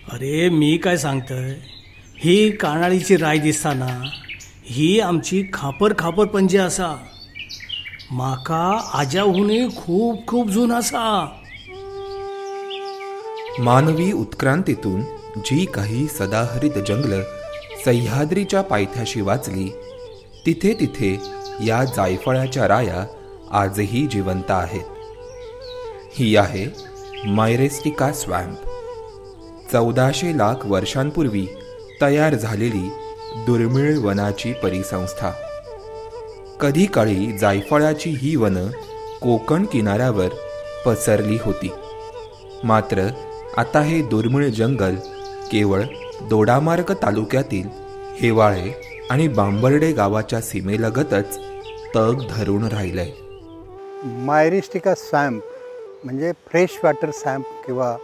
अरे मी काय सांगतोय, ही कानाळीची राय दिसताना ही आमची खापर खापर पणजी असा. माका आजाहुनी खूप खूप जून असा. मानवी उत्क्रांतीतून जी काही सदाहरित जंगल सह्याद्रीच्या पायथ्याशी वाचली, तिथे तिथे या जायफळाच्या राया आजही जिवंत आहेत. ही आहे मायरेस्टिका स्वॅम्प. 1400 लाख वर्षांपूर्वी तयार झालेली दुर्मिळ वनाची परिसंस्था. कधी काळी जायफळाची ही वनं कोकण किनाऱ्यावर पसरली होती. मात्र आता हे दुर्मिळ जंगल केवळ दोडामार्ग तालुक्यातील हेवाळे आणि बांबर्डे गावाच्या सीमेलगतच तग धरून राहिलंय. मायरिस्टिका स्वॅम्प म्हणजे फ्रेश वॉटर स्वॅम्प किंवा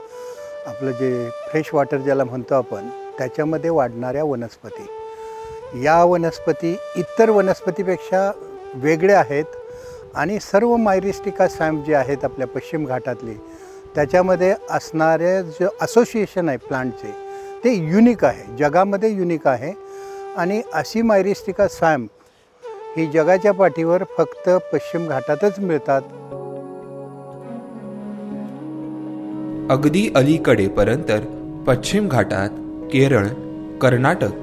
आपलं जे फ्रेश वॉटर ज्याला म्हणतो आपण, त्याच्यामध्ये वाढणाऱ्या वनस्पती. या वनस्पती इतर वनस्पतीपेक्षा वेगळ्या आहेत आणि सर्व मायरिस्टिका स्वॅम्प जे आहेत आपल्या पश्चिम घाटातले, त्याच्यामध्ये असणारे जे असोसिएशन आहे प्लांटचे, ते युनिक आहे, जगामध्ये युनिक आहे. आणि अशी मायरिस्टिका स्वॅम्प ही जगाच्या पाठीवर फक्त पश्चिम घाटातच मिळतात. अगदी अलीकडेपर्यंत पश्चिम घाटात केरळ, कर्नाटक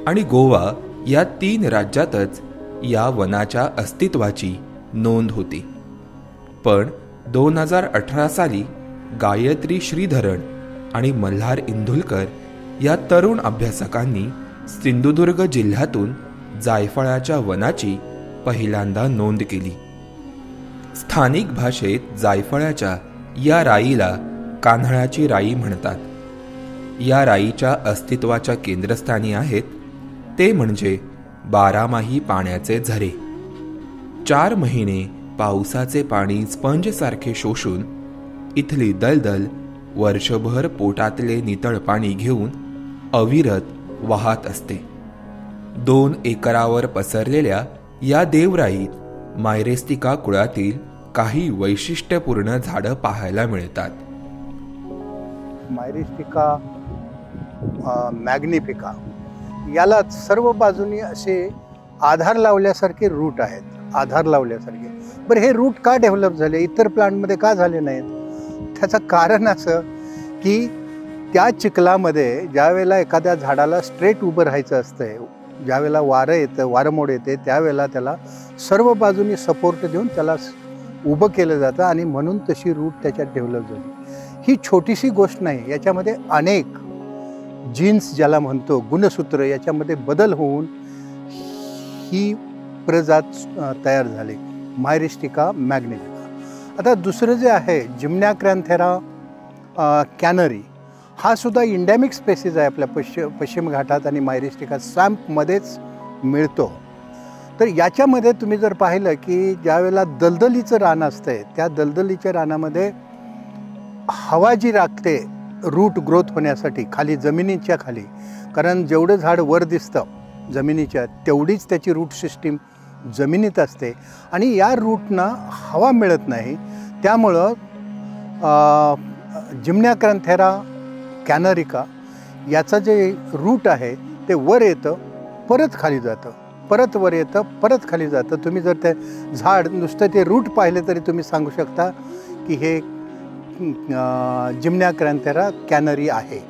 आणि गोवा या 3 राज्यातच या वनाच्या अस्तित्वाची नोंद होती. पण 2018 साली गायत्री श्रीधरन आणि मल्हार इंदुलकर या तरुण अभ्यासकांनी सिंधुदुर्ग जिल्ह्यातून जायफळाच्या वनाची पहिल्यांदा नोंद केली. स्थानिक भाषेत जायफळाच्या या राईला कान्हाळाची राई म्हणतात. या राईच्या अस्तित्वाच्या केंद्रस्थानी आहेत ते म्हणजे 12माही पाण्याचे झरे. 4 महिने पावसाचे पाणी स्पंजसारखे शोषून इथली दलदल वर्षभर पोटातले नितळ पाणी घेऊन अविरत वाहत असते. 2 एकरावर पसरलेल्या या देवराईत मायरेस्टिका कुळातील काही वैशिष्ट्यपूर्ण झाडं पाहायला मिळतात. मायरिस्टिका मॅग्निफिका याला सर्व बाजूनी असे आधार लावल्यासारखे रूट आहेत, आधार लावल्यासारखे. बरं, हे रूट का डेव्हलप झाले, इतर प्लांटमध्ये का झाले नाहीत? त्याचं कारण असं की त्या चिखलामध्ये ज्यावेळेला एखाद्या झाडाला स्ट्रेट उभं राहायचं असतंय, ज्यावेळेला वारं येतं, वारंमोड येते, त्यावेळेला त्याला सर्व बाजूनी सपोर्ट देऊन त्याला उभं केलं जातं आणि म्हणून तशी रूट त्याच्यात डेव्हलप झाली. ही छोटीशी गोष्ट नाही, याच्यामध्ये अनेक जीन्स ज्याला म्हणतो, गुणसूत्र, याच्यामध्ये बदल होऊन ही प्रजात तयार झाली, मायरिस्टिका मॅग्निफिका. आता दुसरं जे आहे जिम्नॅक्रॅन्थेरा कॅनरी, हा सुद्धा इंडॅमिक स्पेसिस आहे आपल्या पश्चिम घाटात आणि मायरिस्टिका स्वॅम्पमध्येच मिळतो. तर याच्यामध्ये तुम्ही जर पाहिलं की ज्यावेळेला दलदलीचं रान असतंय, त्या दलदलीच्या रानामध्ये हवा जी लागते रूट ग्रोथ होण्यासाठी खाली, जमिनीच्या खाली, कारण जेवढं झाड वर दिसतं जमिनीच्या, तेवढीच त्याची रूट सिस्टीम जमिनीत असते आणि या रूटना हवा मिळत नाही. त्यामुळं जिम्नॅक्रॅन्थेरा कॅनरिका याचं जे रूट आहे ते वर येतं, परत खाली जातं, परत वर येतं, परत खाली जातं. तुम्ही जर ते झाड नुसतं ते रूट पाहिले तरी तुम्ही सांगू शकता की हे जिम्नॅक्रॅन्थेरा कॅनरी आहे.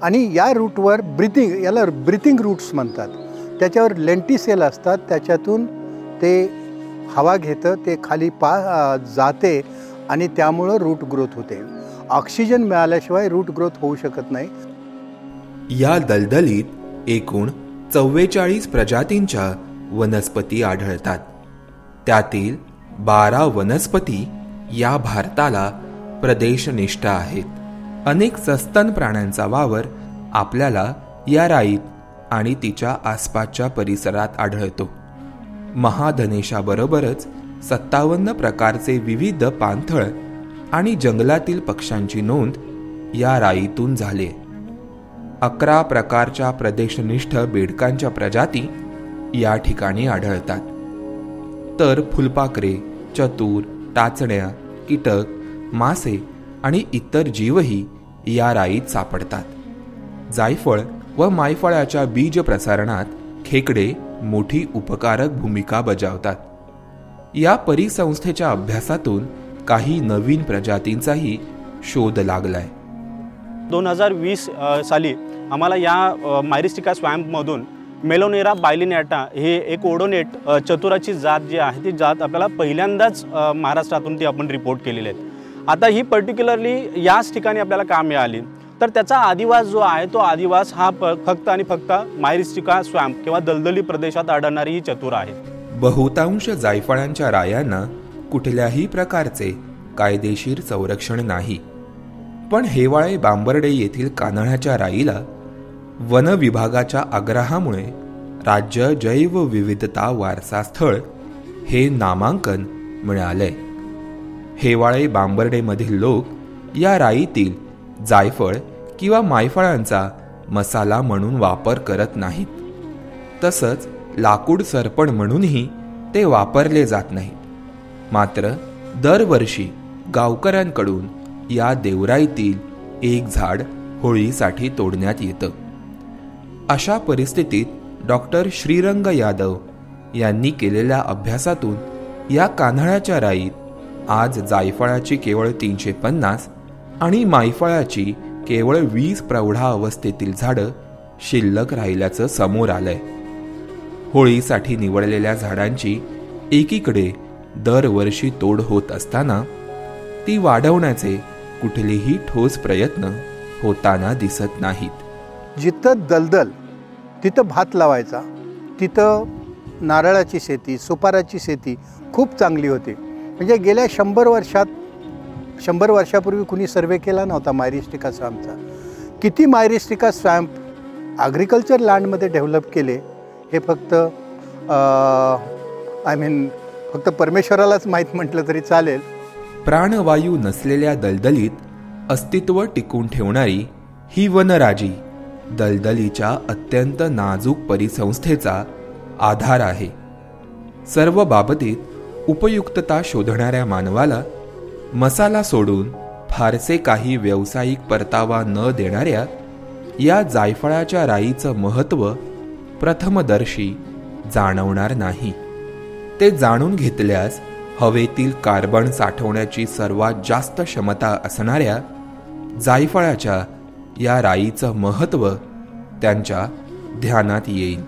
आणि या रूटवर ब्रिथिंग, याला ब्रिथिंग रूट्स म्हणतात, त्याच्यावर लेंटिसेल असतात, त्याच्यातून ते हवा घेतं, ते खाली जाते आणि त्यामुळं रूट ग्रोथ होते. ऑक्सिजन मिळाल्याशिवाय रूट ग्रोथ होऊ शकत नाही. या दलदलीत एकूण 44 प्रजातींच्या वनस्पती आढळतात. त्यातील 12 वनस्पती या भारताला प्रदेशनिष्ठ आहेत. अनेक सस्तन प्राण्यांचा वावर आपल्याला या राईत आणि तिच्या आसपासच्या परिसरात आढळतो. महाधनेशाबरोबरच 57 प्रकारचे विविध पाणथळ आणि जंगलातील पक्ष्यांची नोंद या राईतून झाली. 11 प्रकारच्या प्रदेशनिष्ठ बेडकांच्या प्रजाती या ठिकाणी आढळतात. तर फुलपाखरे, चतुर, टाचण्या, कीटक, मासे आणि इतर जीवही या राईत सापडतात. जायफळ व मायफळाच्या बीज प्रसारणात खेकडे मोठी उपकारक भूमिका बजावतात. या परिसंस्थेच्या अभ्यासातून काही नवीन प्रजातींचाही शोध लागलाय. 2020 साली आम्हाला या मायरिस्टिका स्वॅम्पमधून मेलोनेरा बायलिनेटा हे एक ओडोनेट चतुराची जात जी आहे ती जात आपल्याला पहिल्यांदाच महाराष्ट्रातून ती आपण रिपोर्ट केलेली आहे. आता ही पर्टिक्युलरली याच ठिकाणी आपल्याला का मिळाली तर त्याचा आदिवास जो आहे तो आदिवास हा फक्त आणि फक्त मायरिस्टिका स्वॅम्प किंवा दलदली प्रदेशात आढळणारी ही चतुर आहे. बहुतांश जायफळांच्या रायांना कुठल्याही प्रकारचे कायदेशीर संरक्षण नाही, पण हेवाळे बांबर्डे येथील कान्हाळ्याच्या राईला वन विभागाच्या आग्रहामुळे राज्य जैवविविधता वारसा स्थळ हे नामांकन मिळाले. हेवाळे बांबर्डेमधील लोक या राईतील जायफळ किंवा मायफळांचा मसाला म्हणून वापर करत नाहीत. तसंच लाकूड सरपण म्हणूनही ते वापरले जात नाहीत. मात्र दरवर्षी गावकऱ्यांकडून या देवराईतील एक झाड होळीसाठी तोडण्यात येतं. अशा परिस्थितीत डॉक्टर श्रीरंग यादव यांनी केलेल्या अभ्यासातून या कान्हाळ्याच्या राईत आज जायफळाची केवळ 350 आणि मायफळाची केवळ 20 प्रौढा अवस्थेतील झाडं शिल्लक राहिल्याचं समोर आलंय. होळीसाठी निवडलेल्या झाडांची एकीकडे दरवर्षी तोड होत असताना ती वाढवण्याचे कुठलेही ठोस प्रयत्न होताना दिसत नाहीत. जिथं दलदल तिथं भात लावायचा, तिथं नारळाची शेती, सुपाराची शेती खूप चांगली होती. म्हणजे गेल्या 100 वर्षापूर्वी कुणी सर्वे केला नव्हता मायरिस्टिका स्वॅम्पचा. किती मायरिस्टिका स्वॅम्प ॲग्रिकल्चर लँडमध्ये डेव्हलप केले हे फक्त फक्त परमेश्वरालाच माहीत म्हटलं तरी चालेल. प्राणवायू नसलेल्या दलदलीत अस्तित्व टिकून ठेवणारी ही वनराजी दलदलीच्या अत्यंत नाजूक परिसंस्थेचा आधार आहे. सर्व बाबतीत उपयुक्तता शोधणाऱ्या मानवाला मसाला सोडून फारसे काही व्यावसायिक परतावा न देणाऱ्या या जायफळाच्या राईचं महत्त्व प्रथमदर्शी जाणवणार नाही. ते जाणून घेतल्यास हवेतील कार्बन साठवण्याची सर्वात जास्त क्षमता असणाऱ्या जायफळाच्या या राईचं महत्त्व त्यांच्या ध्यानात येईल.